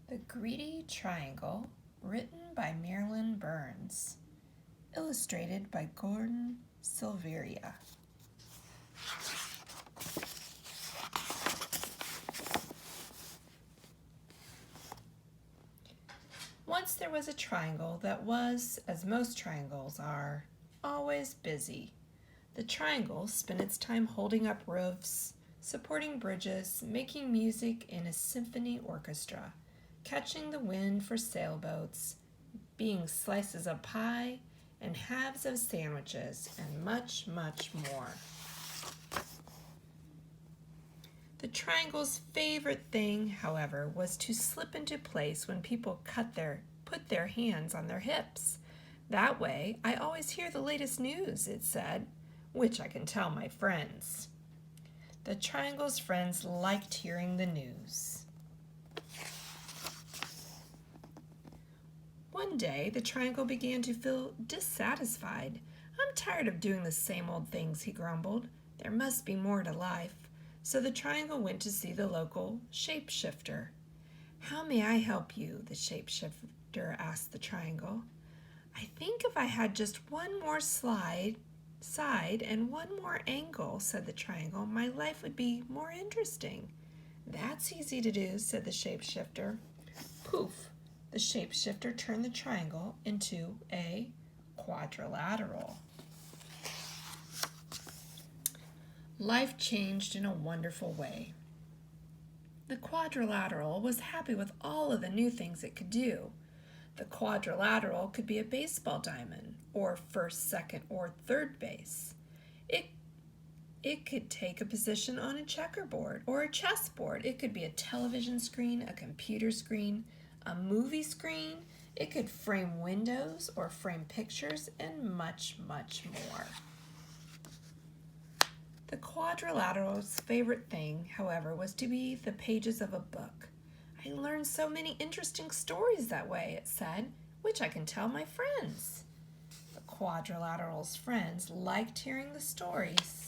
The Greedy Triangle, written by Marilyn Burns, illustrated by Gordon Silveria. Once there was a triangle that was, as most triangles are, always busy. The triangle spent its time holding up roofs, supporting bridges, making music in a symphony orchestra, catching the wind for sailboats, being slices of pie and halves of sandwiches, and much, much more. The triangle's favorite thing, however, was to slip into place when people put their hands on their hips. That way, I always hear the latest news, it said, which I can tell my friends. The triangle's friends liked hearing the news. One day, the triangle began to feel dissatisfied. I'm tired of doing the same old things, he grumbled. There must be more to life. So the triangle went to see the local shapeshifter. How may I help you? The shapeshifter asked the triangle. I think if I had just one more side and one more angle, said the triangle, my life would be more interesting. That's easy to do, said the shapeshifter. Poof! The shapeshifter turned the triangle into a quadrilateral. Life changed in a wonderful way. The quadrilateral was happy with all of the new things it could do. The quadrilateral could be a baseball diamond, or first, second, or third base. It could take a position on a checkerboard or a chessboard. It could be a television screen, a computer screen, a movie screen. It could frame windows or frame pictures, and much, much more. The quadrilateral's favorite thing, however, was to be the pages of a book. I learned so many interesting stories that way, it said, which I can tell my friends. The quadrilateral's friends liked hearing the stories.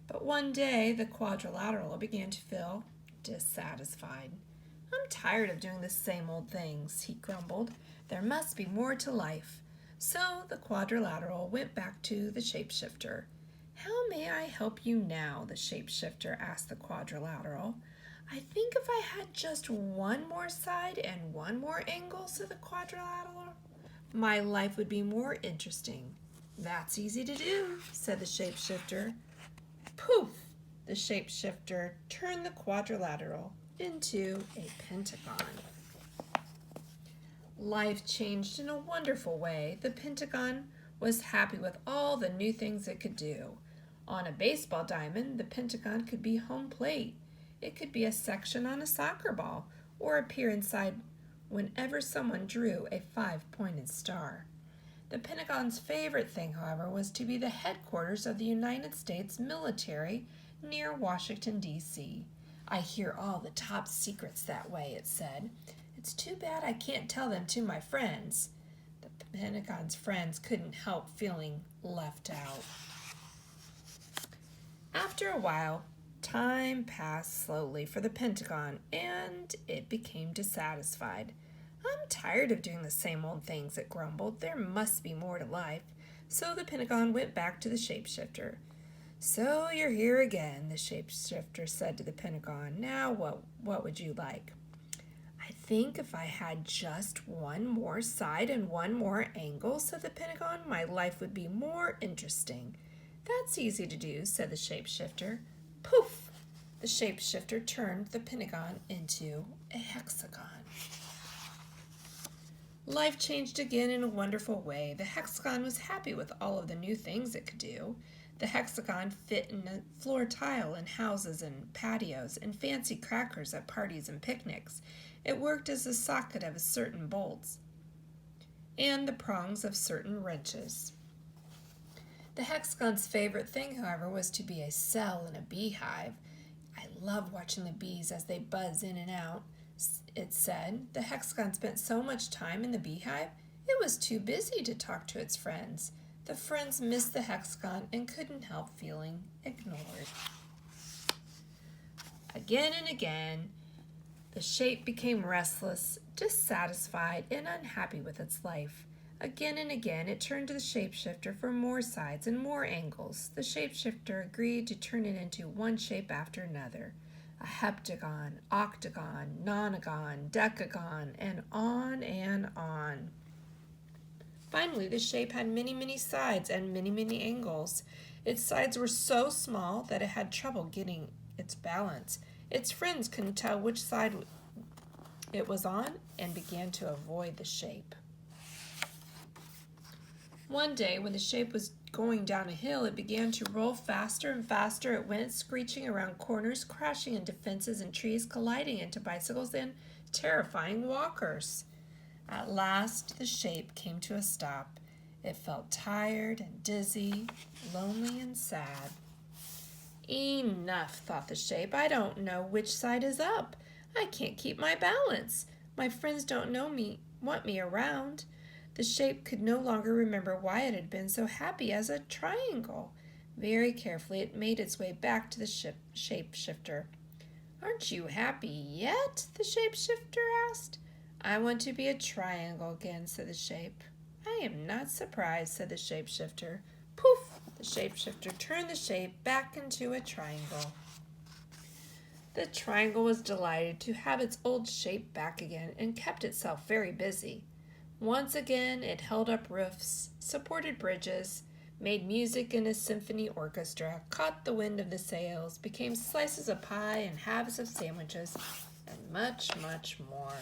But one day, the quadrilateral began to feel dissatisfied. I'm tired of doing the same old things, he grumbled. There must be more to life. So the quadrilateral went back to the shapeshifter. How may I help you now? The shapeshifter asked the quadrilateral. I think if I had just one more side and one more angle, said the quadrilateral, my life would be more interesting. That's easy to do, said the shapeshifter. Poof! The shapeshifter turned the quadrilateral into a pentagon. Life changed in a wonderful way. The pentagon was happy with all the new things it could do. On a baseball diamond, the pentagon could be home plate. It could be a section on a soccer ball, or appear inside whenever someone drew a 5-pointed star. The Pentagon's favorite thing, however, was to be the headquarters of the United States military near Washington, D.C. I hear all the top secrets that way, it said. It's too bad I can't tell them to my friends. The Pentagon's friends couldn't help feeling left out. After a while, time passed slowly for the Pentagon, and it became dissatisfied. I'm tired of doing the same old things, it grumbled. There must be more to life. So the Pentagon went back to the shapeshifter. So you're here again, the shapeshifter said to the Pentagon. Now what would you like? I think if I had just one more side and one more angle, said the Pentagon, my life would be more interesting. That's easy to do, said the shapeshifter. Poof! The shapeshifter turned the Pentagon into a hexagon. Life changed again in a wonderful way. The hexagon was happy with all of the new things it could do. The hexagon fit in a floor tile in houses and patios, and fancy crackers at parties and picnics. It worked as the socket of certain bolts and the prongs of certain wrenches. The hexagon's favorite thing, however, was to be a cell in a beehive. I love watching the bees as they buzz in and out, it said. The hexagon spent so much time in the beehive, it was too busy to talk to its friends. The friends missed the hexagon and couldn't help feeling ignored. Again and again, The shape became restless, dissatisfied, and unhappy with its life. Again and again it turned to the shapeshifter for more sides and more angles. The shapeshifter agreed to turn it into one shape after another. A heptagon, octagon, nonagon, decagon, and on and on. Finally, the shape had many, many sides and many, many angles. Its sides were so small that it had trouble getting its balance. Its friends couldn't tell which side it was on and began to avoid the shape. One day, when the shape was going down a hill, it began to roll faster and faster. It went screeching around corners, crashing into fences and trees, colliding into bicycles and terrifying walkers. At last, the shape came to a stop. It felt tired and dizzy, lonely and sad. Enough, thought the shape. I don't know which side is up. I can't keep my balance. My friends don't want me around. The shape could no longer remember why it had been so happy as a triangle. Very carefully, it made its way back to the shapeshifter. Aren't you happy yet? The shapeshifter asked. I want to be a triangle again, said the shape. I am not surprised, said the shapeshifter. Poof! The shapeshifter turned the shape back into a triangle. The triangle was delighted to have its old shape back again and kept itself very busy. Once again, it held up roofs, supported bridges, made music in a symphony orchestra, caught the wind of the sails, became slices of pie and halves of sandwiches, and much, much more.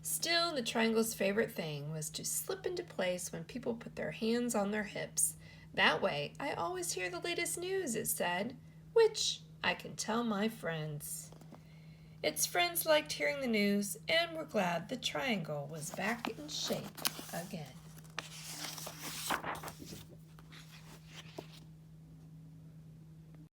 Still, the triangle's favorite thing was to slip into place when people put their hands on their hips. That way, I always hear the latest news, it said, which I can tell my friends. Its friends liked hearing the news and were glad the triangle was back in shape again.